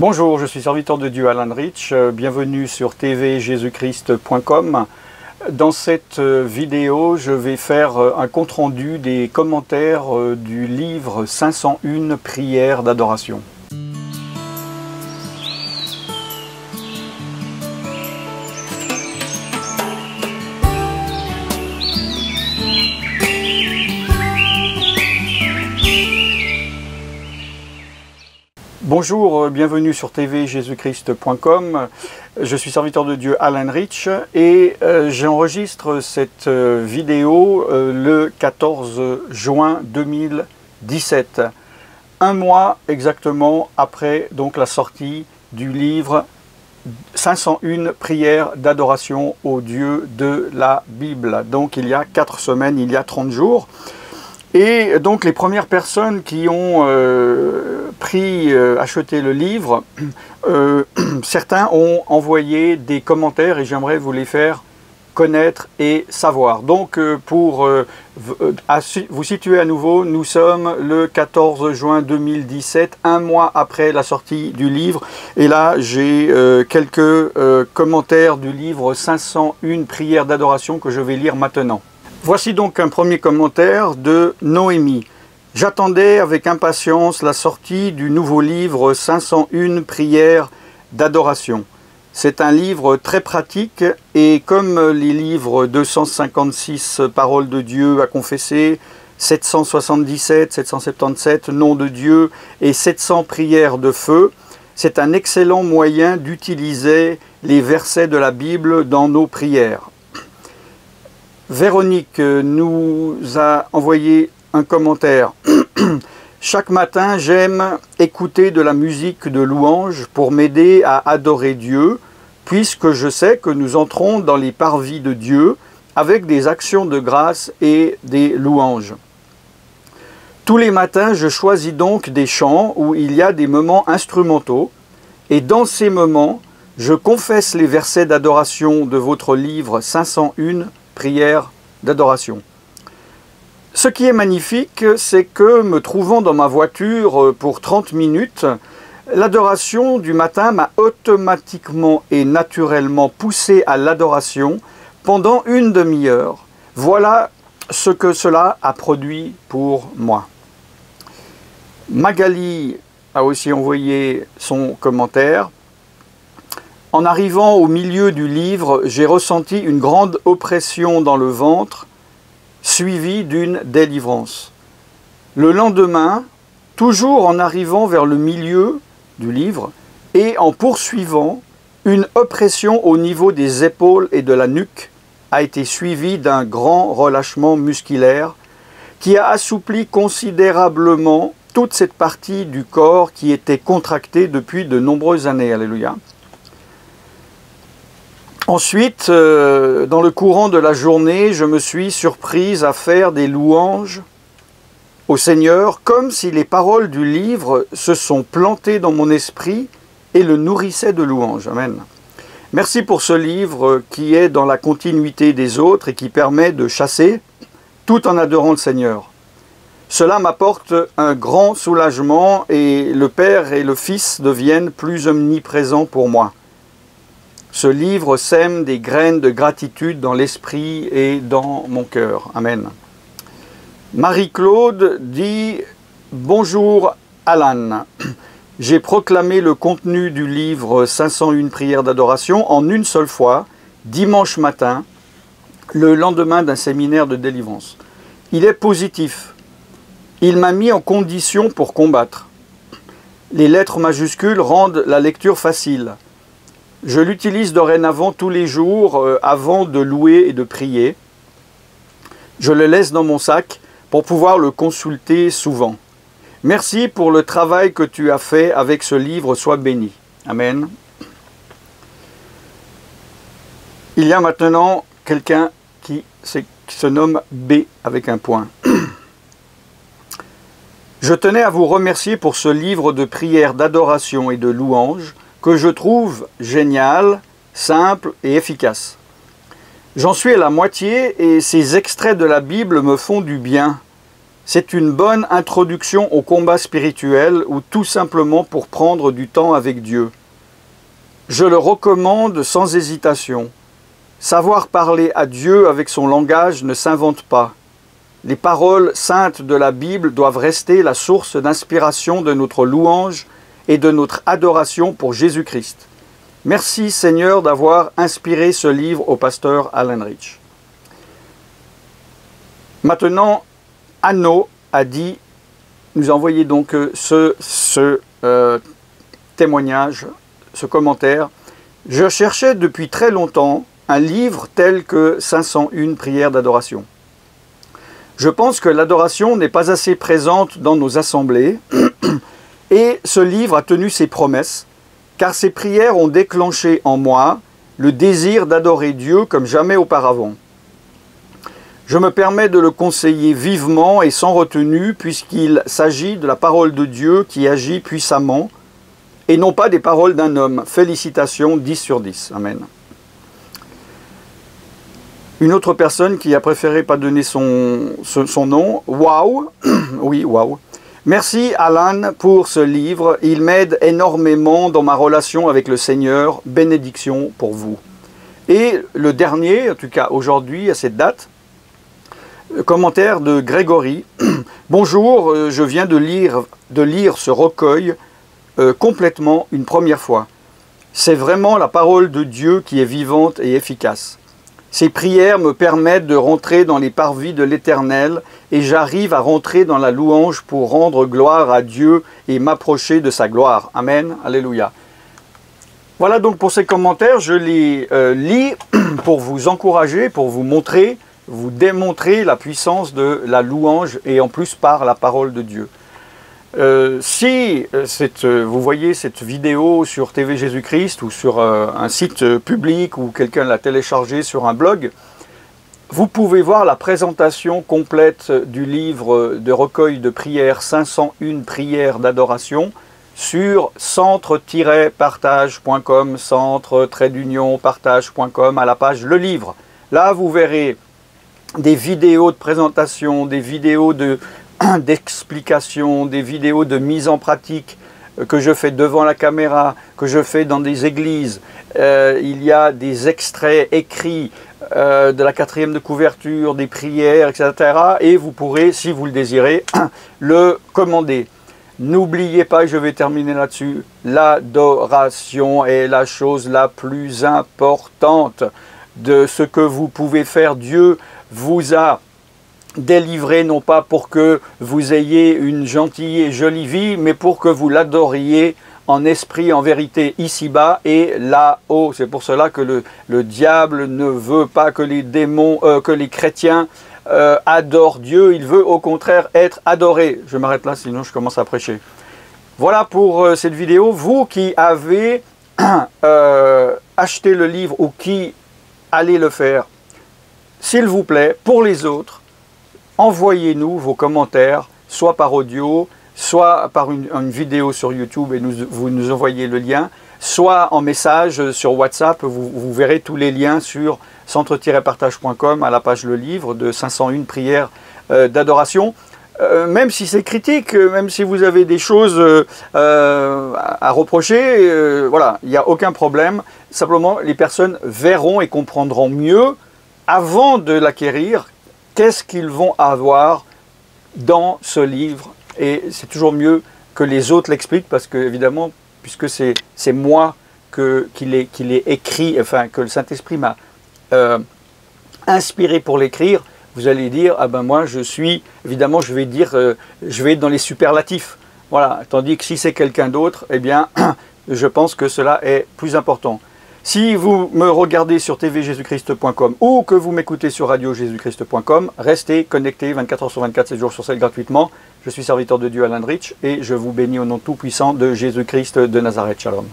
Bonjour, je suis serviteur de Dieu Alan Rich, bienvenue sur tvjesuschrist.com. Dans cette vidéo, je vais faire un compte-rendu des commentaires du livre 501 prières d'adoration. Bonjour, bienvenue sur tvjesuschrist.com. Je suis serviteur de Dieu Alan Rich et j'enregistre cette vidéo le 14 juin 2017, un mois exactement après donc la sortie du livre 501 prières d'adoration au Dieu de la Bible. Donc il y a 4 semaines, il y a 30 jours. Et donc les premières personnes qui ont acheté le livre, certains ont envoyé des commentaires et j'aimerais vous les faire connaître et savoir. Donc pour vous situer à nouveau, nous sommes le 14 juin 2017, un mois après la sortie du livre. Et là j'ai quelques commentaires du livre 501 prières d'adoration que je vais lire maintenant. Voici donc un premier commentaire de Noémie. J'attendais avec impatience la sortie du nouveau livre 501 prières d'adoration. C'est un livre très pratique et comme les livres 256 paroles de Dieu à confesser, 777, 777 noms de Dieu et 700 prières de feu, c'est un excellent moyen d'utiliser les versets de la Bible dans nos prières. Véronique nous a envoyé un commentaire. Chaque matin, j'aime écouter de la musique de louange pour m'aider à adorer Dieu, puisque je sais que nous entrons dans les parvis de Dieu avec des actions de grâce et des louanges. Tous les matins, je choisis donc des chants où il y a des moments instrumentaux, et dans ces moments, je confesse les versets d'adoration de votre livre 501 prières d'adoration. Ce qui est magnifique, c'est que me trouvant dans ma voiture pour 30 minutes, l'adoration du matin m'a automatiquement et naturellement poussé à l'adoration pendant une demi-heure. Voilà ce que cela a produit pour moi. Magali a aussi envoyé son commentaire. En arrivant au milieu du livre, j'ai ressenti une grande oppression dans le ventre, suivie d'une délivrance. Le lendemain, toujours en arrivant vers le milieu du livre et en poursuivant, une oppression au niveau des épaules et de la nuque a été suivie d'un grand relâchement musculaire qui a assoupli considérablement toute cette partie du corps qui était contractée depuis de nombreuses années. Alléluia. Ensuite, dans le courant de la journée, je me suis surprise à faire des louanges au Seigneur, comme si les paroles du livre se sont plantées dans mon esprit et le nourrissaient de louanges. Amen. Merci pour ce livre qui est dans la continuité des autres et qui permet de chasser tout en adorant le Seigneur. Cela m'apporte un grand soulagement et le Père et le Fils deviennent plus omniprésents pour moi. Ce livre sème des graines de gratitude dans l'esprit et dans mon cœur. Amen. Marie-Claude dit « Bonjour Alan, j'ai proclamé le contenu du livre 501 prières d'adoration en une seule fois, dimanche matin, le lendemain d'un séminaire de délivrance. Il est positif. Il m'a mis en condition pour combattre. Les lettres majuscules rendent la lecture facile. Je l'utilise dorénavant tous les jours avant de louer et de prier. Je le laisse dans mon sac pour pouvoir le consulter souvent. Merci pour le travail que tu as fait avec ce livre, sois béni. Amen. Il y a maintenant quelqu'un qui se nomme B avec un point. Je tenais à vous remercier pour ce livre de prières d'adoration et de louange que je trouve génial, simple et efficace. J'en suis à la moitié et ces extraits de la Bible me font du bien. C'est une bonne introduction au combat spirituel ou tout simplement pour prendre du temps avec Dieu. Je le recommande sans hésitation. Savoir parler à Dieu avec son langage ne s'invente pas. Les paroles saintes de la Bible doivent rester la source d'inspiration de notre louange et de notre adoration pour Jésus-Christ. Merci Seigneur d'avoir inspiré ce livre au pasteur Alan Rich. Maintenant, Anno a dit, nous a envoyé donc ce témoignage, ce commentaire. Je cherchais depuis très longtemps un livre tel que 501 prières d'adoration. Je pense que l'adoration n'est pas assez présente dans nos assemblées et ce livre a tenu ses promesses, car ces prières ont déclenché en moi le désir d'adorer Dieu comme jamais auparavant. Je me permets de le conseiller vivement et sans retenue, puisqu'il s'agit de la parole de Dieu qui agit puissamment, et non pas des paroles d'un homme. Félicitations, 10 sur 10. Amen. Une autre personne qui a préféré pas donner son nom, Waouh, oui, Waouh. Merci Alan pour ce livre, il m'aide énormément dans ma relation avec le Seigneur, bénédiction pour vous. Et le dernier, en tout cas aujourd'hui, à cette date, commentaire de Grégory. Bonjour, je viens de lire ce recueil complètement une première fois. C'est vraiment la parole de Dieu qui est vivante et efficace. Ces prières me permettent de rentrer dans les parvis de l'Éternel et j'arrive à rentrer dans la louange pour rendre gloire à Dieu et m'approcher de sa gloire. Amen. Alléluia. Voilà donc pour ces commentaires, je les lis pour vous encourager, pour vous montrer, vous démontrer la puissance de la louange et en plus par la parole de Dieu. Si vous voyez cette vidéo sur TV Jésus-Christ ou sur un site public ou quelqu'un l'a téléchargé sur un blog, vous pouvez voir la présentation complète du livre de recueil de prières 501 prières d'adoration sur centre-partage.com, centre-partage.com à la page Le Livre. Là, vous verrez des vidéos de présentation, des vidéos d'explication, des vidéos de mise en pratique que je fais devant la caméra, que je fais dans des églises. Il y a des extraits écrits de la 4e de couverture, des prières, etc. Et vous pourrez, si vous le désirez, le commander. N'oubliez pas, et je vais terminer là-dessus, l'adoration est la chose la plus importante de ce que vous pouvez faire. Dieu vous a délivré non pas pour que vous ayez une gentille et jolie vie, mais pour que vous l'adoriez en esprit, en vérité, ici-bas et là-haut. C'est pour cela que le diable ne veut pas que les démons, que les chrétiens adorent Dieu. Il veut au contraire être adoré. Je m'arrête là, sinon je commence à prêcher. Voilà pour cette vidéo. Vous qui avez acheté le livre ou qui allez le faire, s'il vous plaît, pour les autres, envoyez-nous vos commentaires, soit par audio, soit par une vidéo sur YouTube et vous nous envoyez le lien, soit en message sur WhatsApp. Vous verrez tous les liens sur centre-partage.com à la page Le Livre de 501 prières d'adoration. Même si c'est critique, même si vous avez des choses à reprocher, voilà, il n'y a aucun problème. Simplement, les personnes verront et comprendront mieux, avant de l'acquérir, qu'est-ce qu'ils vont avoir dans ce livre. Et c'est toujours mieux que les autres l'expliquent, parce que, évidemment, puisque c'est moi qui l'ai écrit, enfin, que le Saint-Esprit m'a inspiré pour l'écrire, vous allez dire, ah ben moi je suis, évidemment je vais dire, je vais être dans les superlatifs. Voilà, tandis que si c'est quelqu'un d'autre, eh bien, je pense que cela est plus important. Si vous me regardez sur tvjesuschrist.com ou que vous m'écoutez sur radiojésuschrist.com, restez connectés 24 h sur 24, 7 jours sur 7 gratuitement. Je suis serviteur de Dieu Alan Rich et je vous bénis au nom tout-puissant de Jésus-Christ de Nazareth. Shalom.